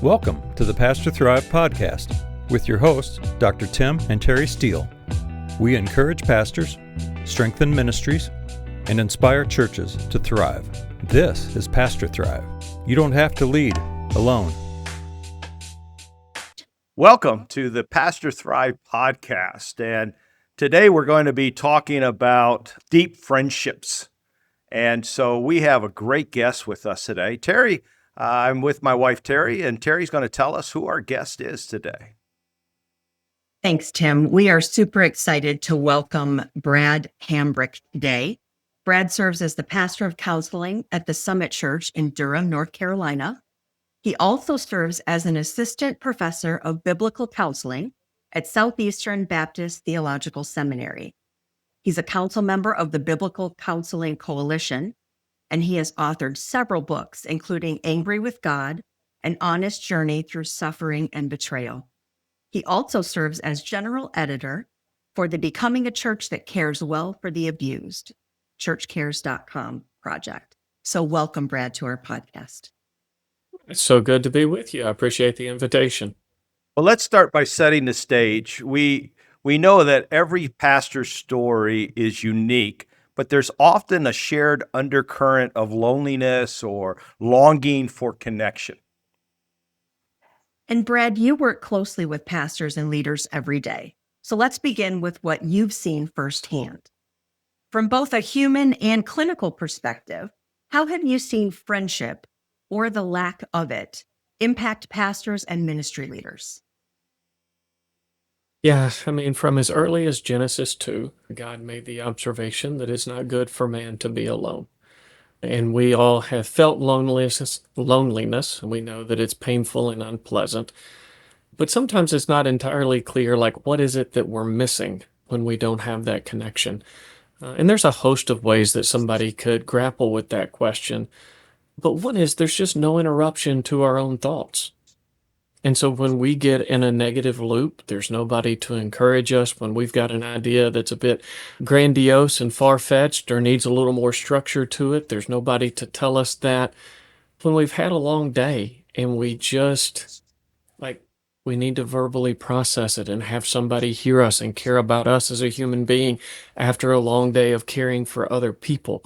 Welcome to the Pastor Thrive podcast with your hosts, Dr. Tim and Terri Steele. We encourage pastors, strengthen ministries, and inspire churches to thrive. This is Pastor Thrive. You don't have to lead alone. Welcome to the Pastor Thrive podcast. And today we're going to be talking about deep friendships. And so we have a great guest with us today. Terri, I'm with my wife, Terri, and Terri's going to tell us who our guest is today. Thanks, Tim. We are super excited to welcome Brad Hambrick today. Brad serves as the pastor of counseling at the Summit Church in Durham, North Carolina. He also serves as an assistant professor of biblical counseling at Southeastern Baptist Theological Seminary. He's a council member of the Biblical Counseling Coalition, and he has authored several books, including Angry with God, An Honest Journey Through Suffering and Betrayal. He also serves as general editor for the Becoming a Church That Cares Well for the Abused, churchcares.com project. So welcome, Brad, to our podcast. It's so good to be with you. I appreciate the invitation. Well, let's start by setting the stage. We know that every pastor's story is unique, but there's often a shared undercurrent of loneliness or longing for connection. And Brad, you work closely with pastors and leaders every day. So let's begin with what you've seen firsthand. From both a human and clinical perspective, how have you seen friendship, or the lack of it, impact pastors and ministry leaders? Yeah, from as early as Genesis 2, God made the observation that it's not good for man to be alone. And we all have felt loneliness, and we know that it's painful and unpleasant. But sometimes it's not entirely clear, what is it that we're missing when we don't have that connection? And there's a host of ways that somebody could grapple with that question. But one is there's just no interruption to our own thoughts. And so when we get in a negative loop, there's nobody to encourage us. When we've got an idea that's a bit grandiose and far-fetched or needs a little more structure to it, there's nobody to tell us that. When we've had a long day and we just, we need to verbally process it and have somebody hear us and care about us as a human being after a long day of caring for other people.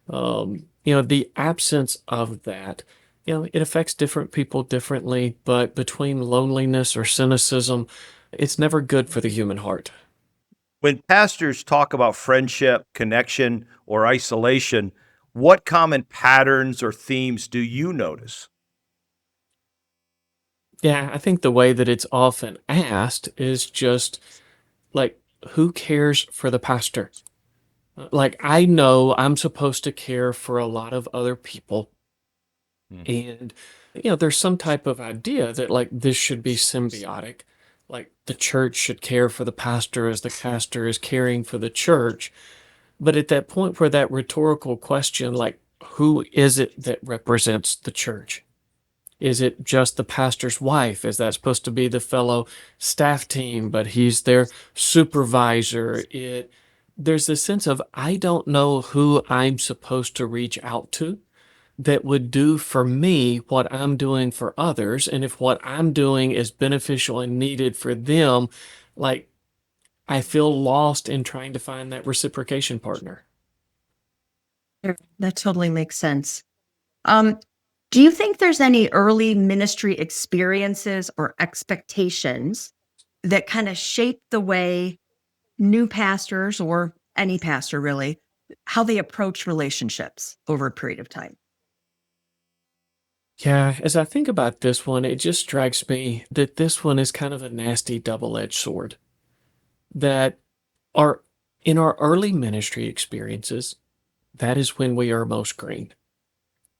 The absence of that, it affects different people differently, but between loneliness or cynicism, it's never good for the human heart. When pastors talk about friendship, connection, or isolation, what common patterns or themes do you notice? Yeah, I think the way that it's often asked is just who cares for the pastor? I know I'm supposed to care for a lot of other people. And, there's some type of idea that this should be symbiotic. The church should care for the pastor as the pastor is caring for the church. But at that point where that rhetorical question, who is it that represents the church? Is it just the pastor's wife? Is that supposed to be the fellow staff team, but he's their supervisor? There's this sense of, I don't know who I'm supposed to reach out to that would do for me what I'm doing for others. And if what I'm doing is beneficial and needed for them, I feel lost in trying to find that reciprocation partner. That totally makes sense. Do you think there's any early ministry experiences or expectations that kind of shape the way new pastors, or any pastor really, how they approach relationships over a period of time? Yeah, as I think about this one, it just strikes me that this one is kind of a nasty double-edged sword. That in our early ministry experiences, that is when we are most green.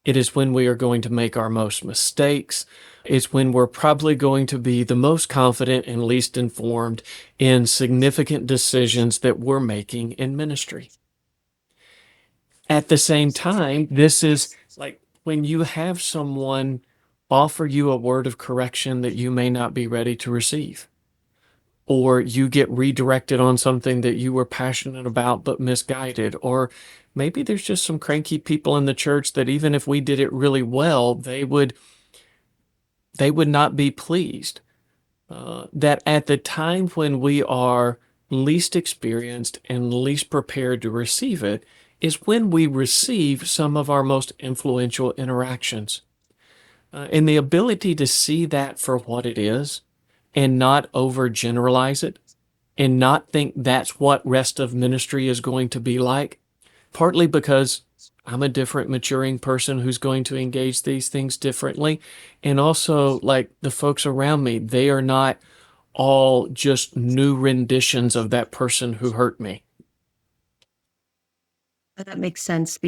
It is when we are going to make our most mistakes. It's when we're probably going to be the most confident and least informed in significant decisions that we're making in ministry. At the same time, this is when you have someone offer you a word of correction that you may not be ready to receive, or you get redirected on something that you were passionate about but misguided, or maybe there's just some cranky people in the church that even if we did it really well, they would they would not be pleased. That at the time when we are least experienced and least prepared to receive it is when we receive some of our most influential interactions. And the ability to see that for what it is and not overgeneralize it and not think that's what rest of ministry is going to be like, partly because I'm a different maturing person who's going to engage these things differently. And also, like the folks around me, they are not all just new renditions of that person who hurt me. That makes sense.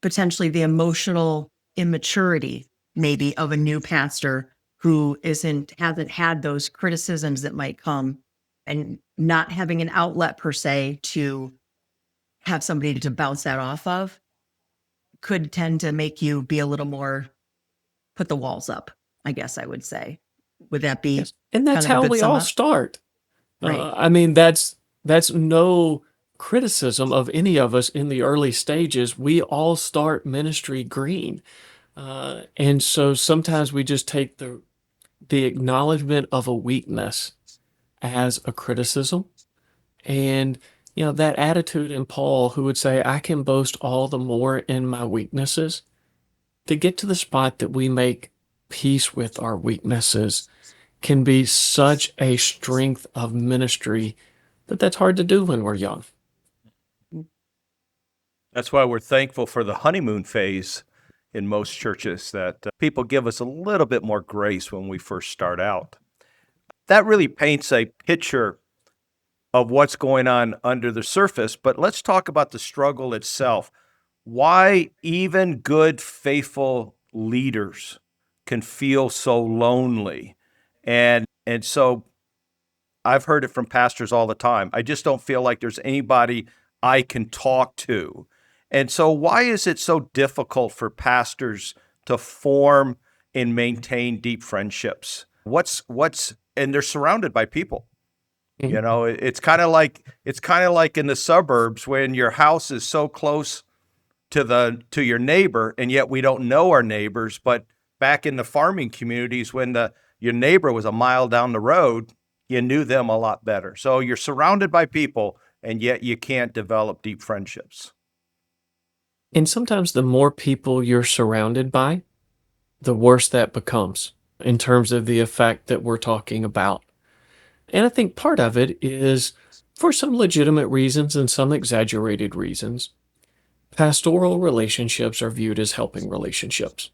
Potentially the emotional immaturity, maybe, of a new pastor who hasn't had those criticisms that might come, and not having an outlet per se to have somebody to bounce that off of could tend to make you be a little more, put the walls up, I guess I would say. Would that be Yes. And that's kind of a how good we sum all up? start. Right. I mean, that's no criticism of any of us in the early stages. We all start ministry green. And so sometimes we just take the acknowledgement of a weakness as a criticism. And, that attitude in Paul, who would say, I can boast all the more in my weaknesses, to get to the spot that we make peace with our weaknesses can be such a strength of ministry that's hard to do when we're young. That's why we're thankful for the honeymoon phase in most churches, that people give us a little bit more grace when we first start out. That really paints a picture of what's going on under the surface, but let's talk about the struggle itself. Why even good, faithful leaders can feel so lonely. And so I've heard it from pastors all the time. I just don't feel like there's anybody I can talk to. And so why is it so difficult for pastors to form and maintain deep friendships? And they're surrounded by people. Mhm. You know, it's kind of like in the suburbs when your house is so close to your neighbor, and yet we don't know our neighbors. But back in the farming communities, when your neighbor was a mile down the road, you knew them a lot better. So you're surrounded by people, and yet you can't develop deep friendships. And sometimes the more people you're surrounded by, the worse that becomes in terms of the effect that we're talking about. And I think part of it is, for some legitimate reasons and some exaggerated reasons, pastoral relationships are viewed as helping relationships.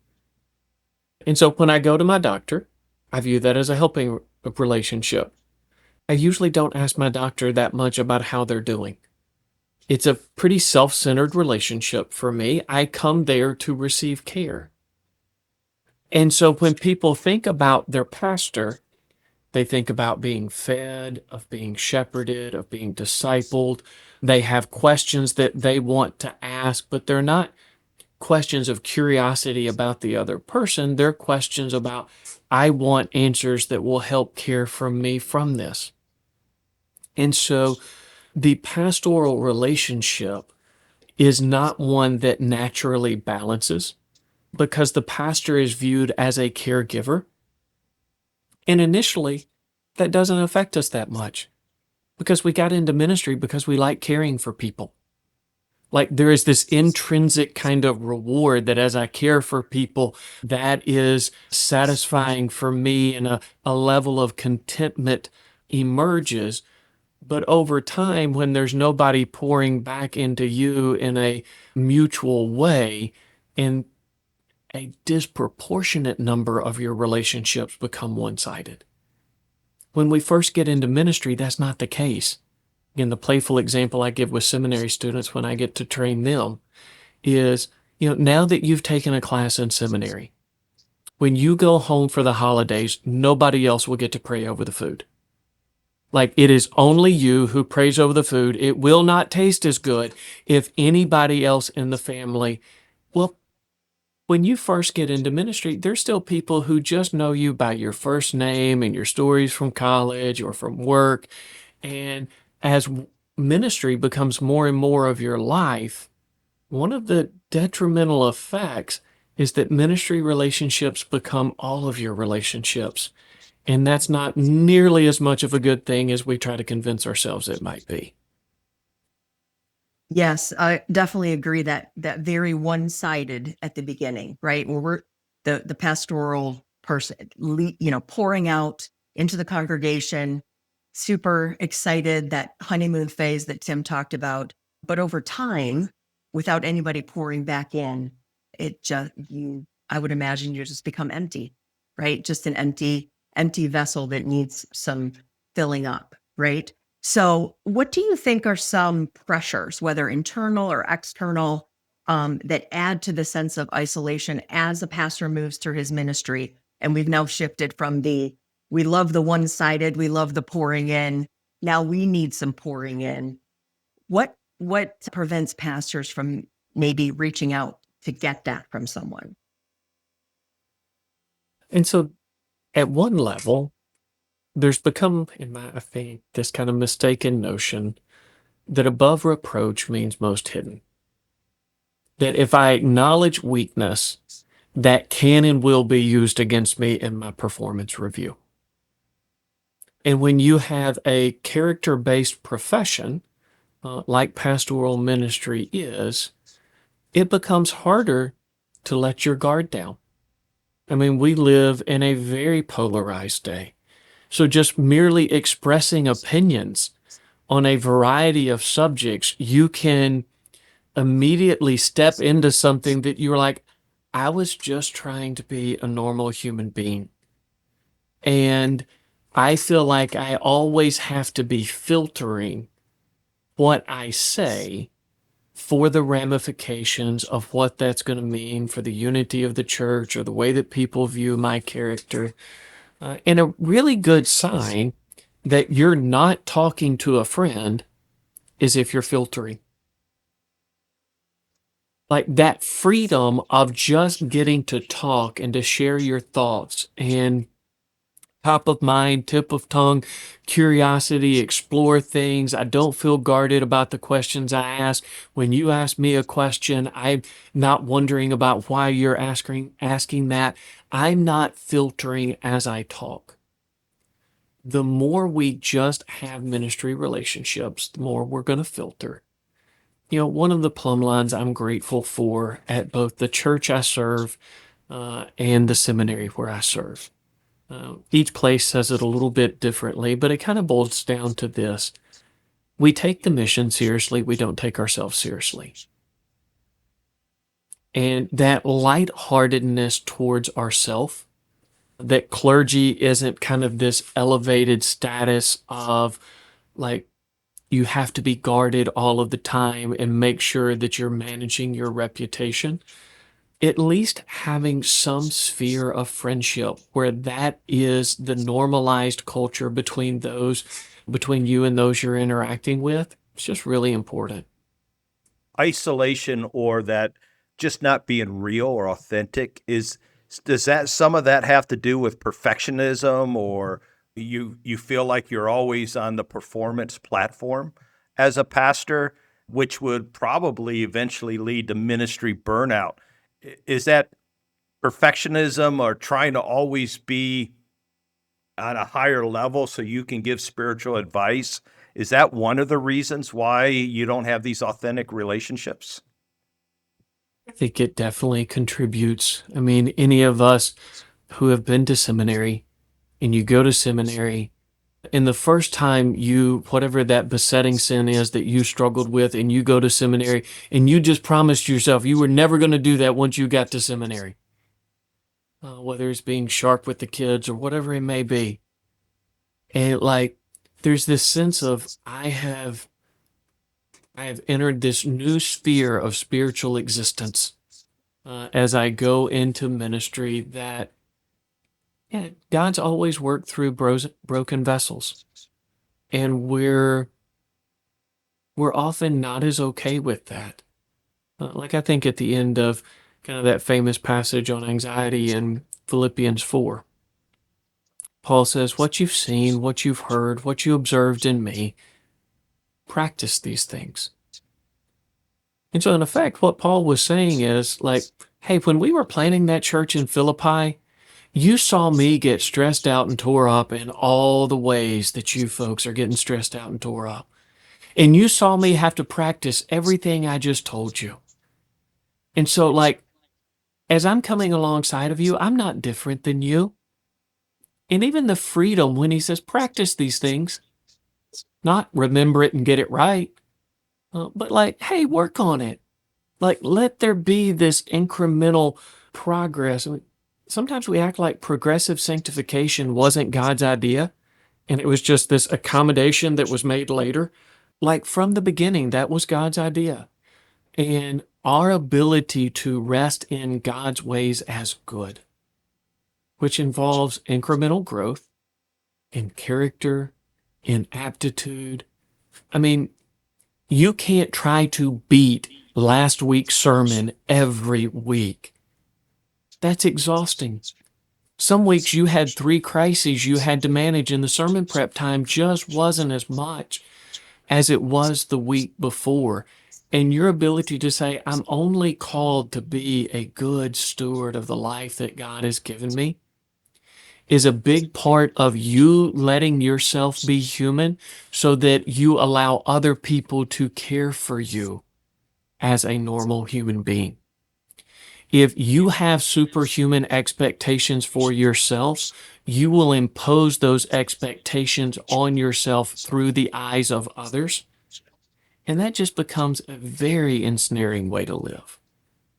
And so when I go to my doctor, I view that as a helping relationship. I usually don't ask my doctor that much about how they're doing. It's a pretty self-centered relationship for me. I come there to receive care. And so when people think about their pastor, they think about being fed, of being shepherded, of being discipled. They have questions that they want to ask, but they're not questions of curiosity about the other person. They're questions about, I want answers that will help care for me from this. And so the pastoral relationship is not one that naturally balances, because the pastor is viewed as a caregiver. And initially, that doesn't affect us that much, because we got into ministry because we like caring for people. Like, there is this intrinsic kind of reward that as I care for people, that is satisfying for me, and a level of contentment emerges. But over time, when there's nobody pouring back into you in a mutual way, and a disproportionate number of your relationships become one-sided. When we first get into ministry, that's not the case. Again, the playful example I give with seminary students when I get to train them is, now that you've taken a class in seminary, when you go home for the holidays, nobody else will get to pray over the food. Like, it is only you who prays over the food. It will not taste as good if anybody else in the family. Well, when you first get into ministry, there's still people who just know you by your first name and your stories from college or from work. And as ministry becomes more and more of your life, one of the detrimental effects is that ministry relationships become all of your relationships. And that's not nearly as much of a good thing as we try to convince ourselves it might be. Yes, I definitely agree that very one-sided at the beginning, right? Where we're the pastoral person, pouring out into the congregation, super excited, that honeymoon phase that Tim talked about. But over time, without anybody pouring back in, I would imagine you just become empty, right? Just an empty vessel that needs some filling up, right? So, what do you think are some pressures, whether internal or external, that add to the sense of isolation as a pastor moves through his ministry? And we've now shifted from we love the one-sided, we love the pouring in. Now we need some pouring in. What prevents pastors from maybe reaching out to get that from someone? And so, at one level, there's become, I think, this kind of mistaken notion that above reproach means most hidden. That if I acknowledge weakness, that can and will be used against me in my performance review. And when you have a character-based profession, like pastoral ministry is, it becomes harder to let your guard down. I mean, we live in a very polarized day. So just merely expressing opinions on a variety of subjects, you can immediately step into something that you're like, I was just trying to be a normal human being. And I feel like I always have to be filtering what I say for the ramifications of what that's going to mean for the unity of the church or the way that people view my character. And a really good sign that you're not talking to a friend is if you're filtering. Like that freedom of just getting to talk and to share your thoughts and top of mind, tip of tongue, curiosity, explore things. I don't feel guarded about the questions I ask. When you ask me a question, I'm not wondering about why you're asking that. I'm not filtering as I talk. The more we just have ministry relationships, the more we're going to filter. One of the plumb lines I'm grateful for at both the church I serve and the seminary where I serve. Each place says it a little bit differently, but it kind of boils down to this. We take the mission seriously. We don't take ourselves seriously. And that lightheartedness towards ourself, that clergy isn't kind of this elevated status of like, you have to be guarded all of the time and make sure that you're managing your reputation. At least having some sphere of friendship where that is the normalized culture between you and those you're interacting with, it's just really important. Isolation, or that just not being real or authentic, does that some of that have to do with perfectionism, or you feel like you're always on the performance platform as a pastor, which would probably eventually lead to ministry burnout? Is that perfectionism, or trying to always be on a higher level so you can give spiritual advice? Is that one of the reasons why you don't have these authentic relationships? I think it definitely contributes. I mean, any of us who have been to seminary and you go to seminary, and the first time whatever that besetting sin is that you struggled with, and you go to seminary and you just promised yourself you were never going to do that once you got to seminary, whether it's being sharp with the kids or whatever it may be. And there's this sense of I have entered this new sphere of spiritual existence as I go into ministry that God's always worked through broken vessels. And we're often not as okay with that. I think at the end of kind of that famous passage on anxiety in Philippians 4, Paul says, what you've seen, what you've heard, what you observed in me, practice these things. And so in effect, what Paul was saying is hey, when we were planning that church in Philippi, you saw me get stressed out and tore up in all the ways that you folks are getting stressed out and tore up. And you saw me have to practice everything I just told you. And so, like, as I'm coming alongside of you, I'm not different than you. And even the freedom when he says, practice these things, not remember it and get it right, but like, hey, work on it. Like, let there be this incremental progress. I mean, sometimes we act like progressive sanctification wasn't God's idea, and it was just this accommodation that was made later. Like, from the beginning, that was God's idea. And our ability to rest in God's ways as good, which involves incremental growth in character, in aptitude. I mean, you can't try to beat last week's sermon every week. That's exhausting. Some weeks you had 3 crises you had to manage, and the sermon prep time just wasn't as much as it was the week before. And your ability to say, I'm only called to be a good steward of the life that God has given me, is a big part of you letting yourself be human so that you allow other people to care for you as a normal human being. If you have superhuman expectations for yourselves, you will impose those expectations on yourself through the eyes of others. And that just becomes a very ensnaring way to live.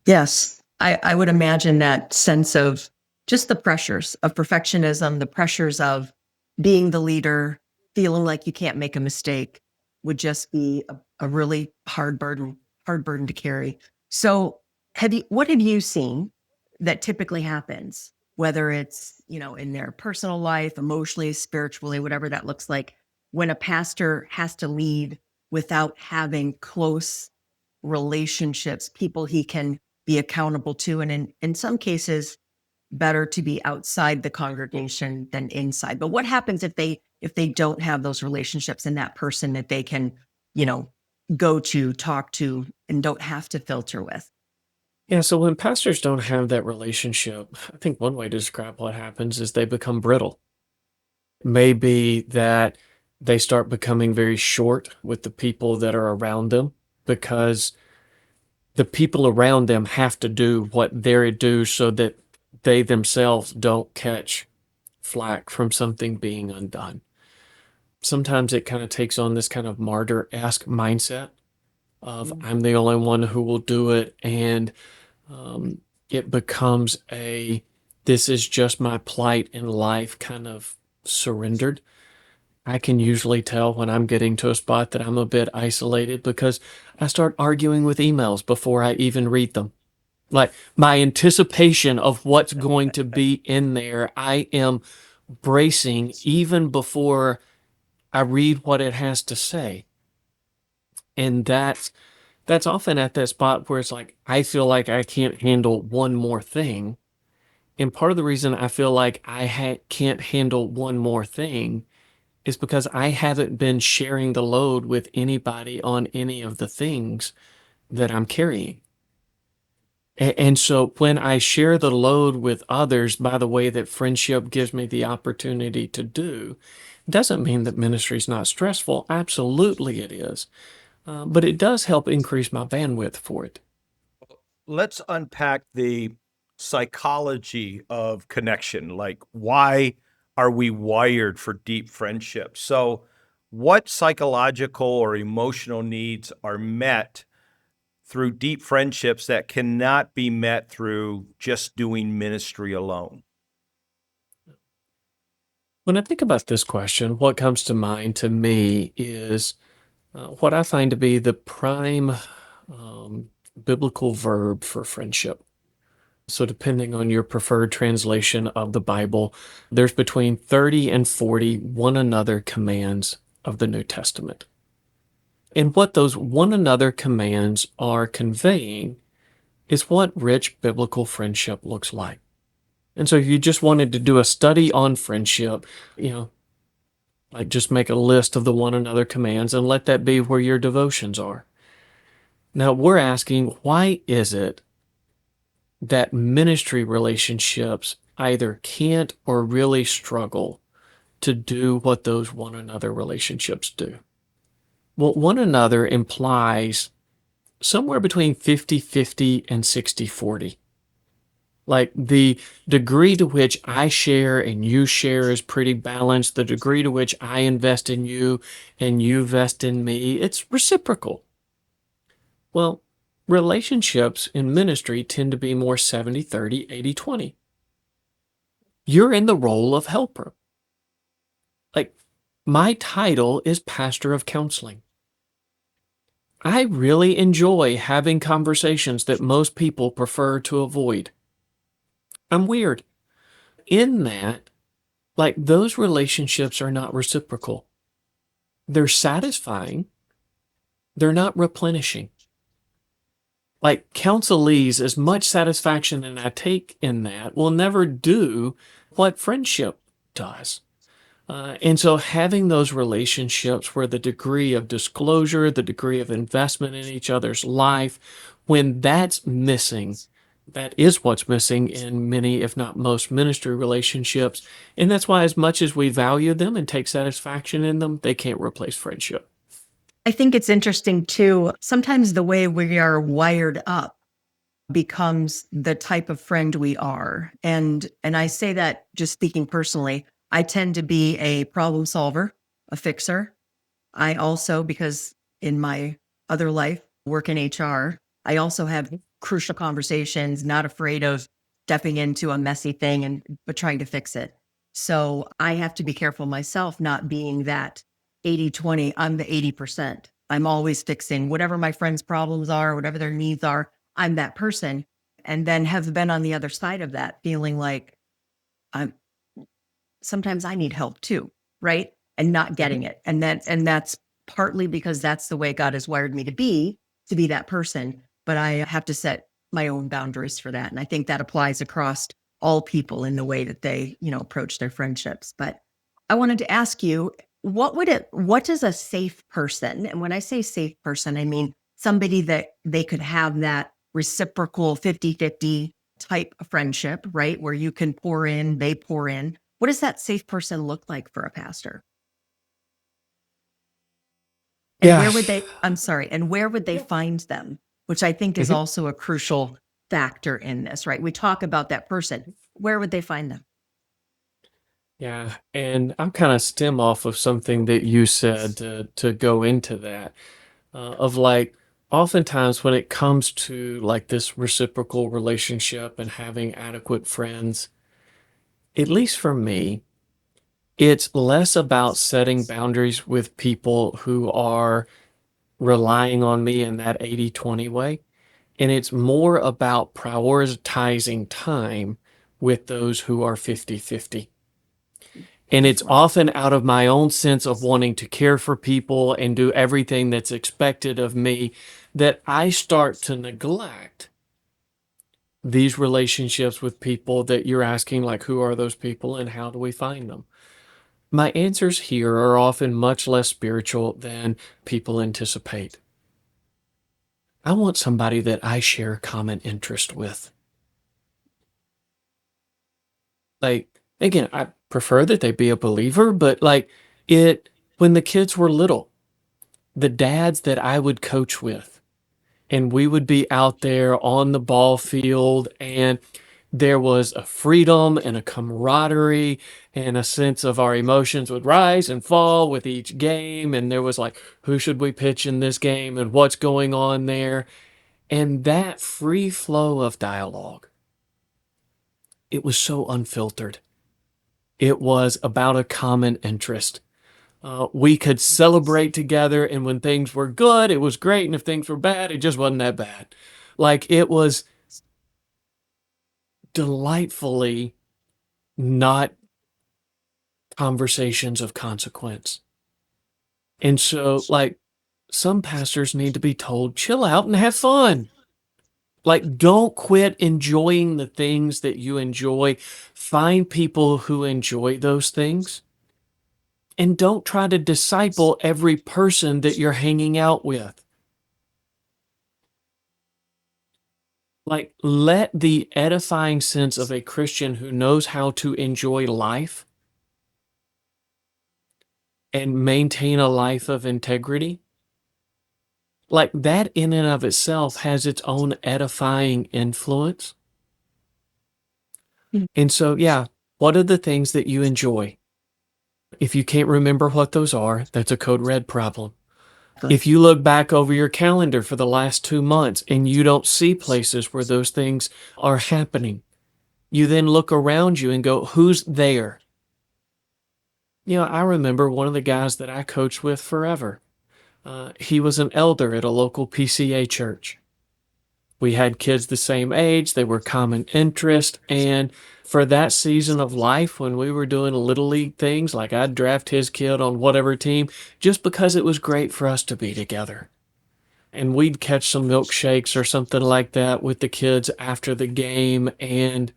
Yes, I would imagine that sense of just the pressures of perfectionism, the pressures of being the leader, feeling like you can't make a mistake would just be a really hard burden to carry. So what have you seen that typically happens, whether it's, in their personal life, emotionally, spiritually, whatever that looks like, when a pastor has to lead without having close relationships, people he can be accountable to, and in some cases, better to be outside the congregation than inside. But what happens if they don't have those relationships and that person that they can, go to, talk to, and don't have to filter with? Yeah, so when pastors don't have that relationship, I think one way to describe what happens is they become brittle. Maybe that they start becoming very short with the people that are around them because the people around them have to do what they're due so that they themselves don't catch flack from something being undone. Sometimes it kind of takes on this kind of martyr-esque mindset of I'm the only one who will do it, and it becomes this is just my plight in life kind of surrendered. I can usually tell when I'm getting to a spot that I'm a bit isolated because I start arguing with emails before I even read them. Like my anticipation of what's going to be in there, I am bracing even before I read what it has to say. And that's often at that spot where it's like, I feel like I can't handle one more thing. And part of the reason I feel like I can't handle one more thing is because I haven't been sharing the load with anybody on any of the things that I'm carrying. And so when I share the load with others by the way that friendship gives me the opportunity to do, doesn't mean that ministry is not stressful. Absolutely it is. But it does help increase my bandwidth for it. Let's unpack the psychology of connection. Like, why are we wired for deep friendships? So, what psychological or emotional needs are met through deep friendships that cannot be met through just doing ministry alone? When I think about this question, what comes to mind to me is what I find to be the prime biblical verb for friendship. So, depending on your preferred translation of the Bible, there's between 30 and 40 one another commands of the New Testament. And what those one another commands are conveying is what rich biblical friendship looks like. And so, if you just wanted to do a study on friendship, like just make a list of the one another commands and let that be where your devotions are. Now, we're asking, why is it that ministry relationships either can't or really struggle to do what those one another relationships do. Well, one another implies somewhere between 50-50 and 60-40. Like the degree to which I share and you share is pretty balanced. The degree to which I invest in you and you invest in me, it's reciprocal. Well, relationships in ministry tend to be more 70-30, 80-20. You're in the role of helper. Like, my title is Pastor of Counseling. I really enjoy having conversations that most people prefer to avoid. I'm weird. In that, like, those relationships are not reciprocal. They're satisfying. They're not replenishing. Like, counselees, as much satisfaction as I take in that, will never do what friendship does. And so having those relationships where the degree of disclosure, the degree of investment in each other's life, when that's missing, that is what's missing in many, if not most, ministry relationships. And that's why, as much as we value them and take satisfaction in them, they can't replace friendship. I think it's interesting too. Sometimes the way we are wired up becomes the type of friend we are. And I say that just speaking personally, I tend to be a problem solver, a fixer. I also, because in my other life, work in HR, I also have crucial conversations, not afraid of stepping into a messy thing but trying to fix it. So I have to be careful myself, not being that 80-20. I'm the 80%. I'm always fixing whatever my friends' problems are, whatever their needs are. I'm that person. And then have been on the other side of that, feeling like sometimes I need help too, right? And not getting it. And that's partly because that's the way God has wired me to be that person. But I have to set my own boundaries for that. And I think that applies across all people in the way that they, approach their friendships. But I wanted to ask you, what is a safe person? And when I say safe person, I mean somebody that they could have that reciprocal 50-50 type of friendship, right? Where you can pour in, they pour in. What does that safe person look like for a pastor? And where would they find them? Which I think is also a crucial factor in this, right? We talk about that person. Where would they find them? Yeah, and I'm kind of stem off of something that you said to go into that, of like, oftentimes when it comes to like this reciprocal relationship and having adequate friends, at least for me, it's less about setting boundaries with people who are relying on me in that 80-20 way. And it's more about prioritizing time with those who are 50-50. And it's often out of my own sense of wanting to care for people and do everything that's expected of me that I start to neglect these relationships with people that you're asking, like, who are those people and how do we find them? My answers here are often much less spiritual than people anticipate. I want somebody that I share common interest with. Like, again, I prefer that they be a believer, but like when the kids were little, the dads that I would coach with, and we would be out there on the ball field, and there was a freedom and a camaraderie and a sense of our emotions would rise and fall with each game. And there was like, who should we pitch in this game and what's going on there? And that free flow of dialogue, it was so unfiltered. It was about a common interest. We could celebrate together, and when things were good, it was great. And if things were bad, it just wasn't that bad. Like, it was delightfully not conversations of consequence. And so, like, some pastors need to be told, chill out and have fun. Like, don't quit enjoying the things that you enjoy. Find people who enjoy those things. And don't try to disciple every person that you're hanging out with. Like, let the edifying sense of a Christian who knows how to enjoy life and maintain a life of integrity, like that in and of itself has its own edifying influence. Mm. And so, yeah, what are the things that you enjoy? If you can't remember what those are, that's a code red problem. If you look back over your calendar for the last 2 months and you don't see places where those things are happening, you then look around you and go, who's there? I remember one of the guys that I coached with forever. He was an elder at a local PCA church. We had kids the same age, they were common interest, and for that season of life when we were doing little league things, like I'd draft his kid on whatever team, just because it was great for us to be together. And we'd catch some milkshakes or something like that with the kids after the game, and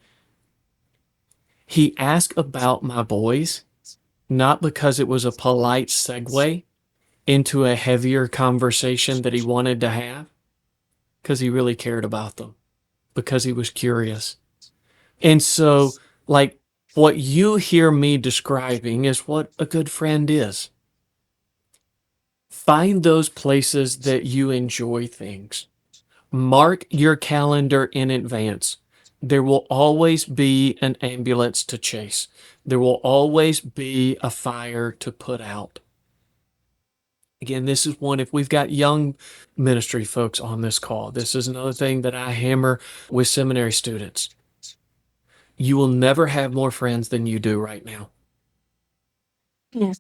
he asked about my boys, not because it was a polite segue into a heavier conversation that he wanted to have, because he really cared about them, because he was curious. And so, like, what you hear me describing is what a good friend is. Find those places that you enjoy things. Mark your calendar in advance. There will always be an ambulance to chase. There will always be a fire to put out. Again, this is one, if we've got young ministry folks on this call, this is another thing that I hammer with seminary students. You will never have more friends than you do right now. Yes.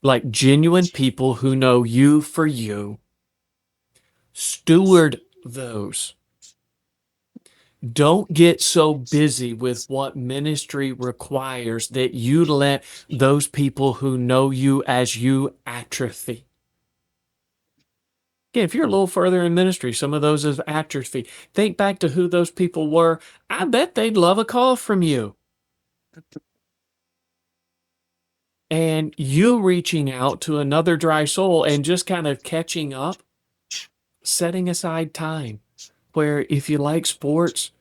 Like genuine people who know you for you. Steward those. Don't get so busy with what ministry requires that you let those people who know you as you atrophy. Again, if you're a little further in ministry, some of those have atrophy. Think back to who those people were. I bet they'd love a call from you. And you reaching out to another dry soul and just kind of catching up, setting aside time where if you like sports,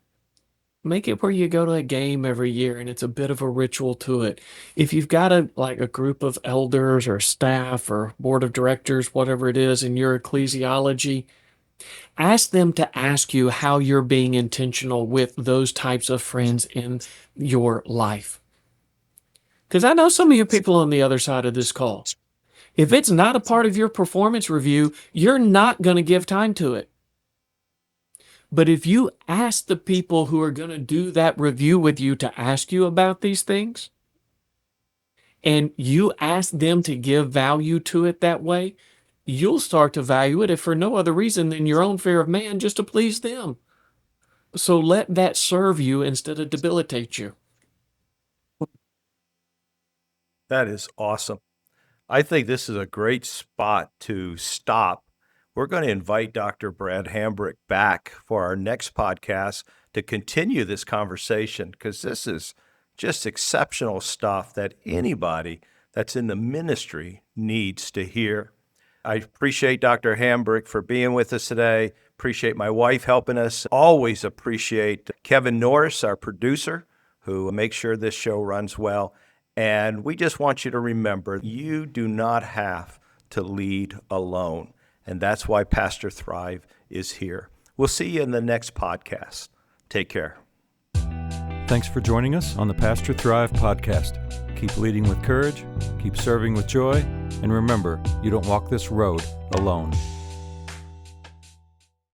make it where you go to a game every year and it's a bit of a ritual to it. If you've got a group of elders or staff or board of directors, whatever it is in your ecclesiology, ask them to ask you how you're being intentional with those types of friends in your life. Because I know some of you people on the other side of this call, if it's not a part of your performance review, you're not going to give time to it. But if you ask the people who are going to do that review with you to ask you about these things, and you ask them to give value to it that way, you'll start to value it, if for no other reason than your own fear of man, just to please them. So let that serve you instead of debilitate you. That is awesome. I think this is a great spot to stop. We're going to invite Dr. Brad Hambrick back for our next podcast to continue this conversation, because this is just exceptional stuff that anybody that's in the ministry needs to hear. I appreciate Dr. Hambrick for being with us today. Appreciate my wife helping us. Always appreciate Kevin Norris, our producer, who makes sure this show runs well. And we just want you to remember, you do not have to lead alone. And that's why Pastor Thrive is here. We'll see you in the next podcast. Take care. Thanks for joining us on the Pastor Thrive podcast. Keep leading with courage, keep serving with joy, and remember, you don't walk this road alone.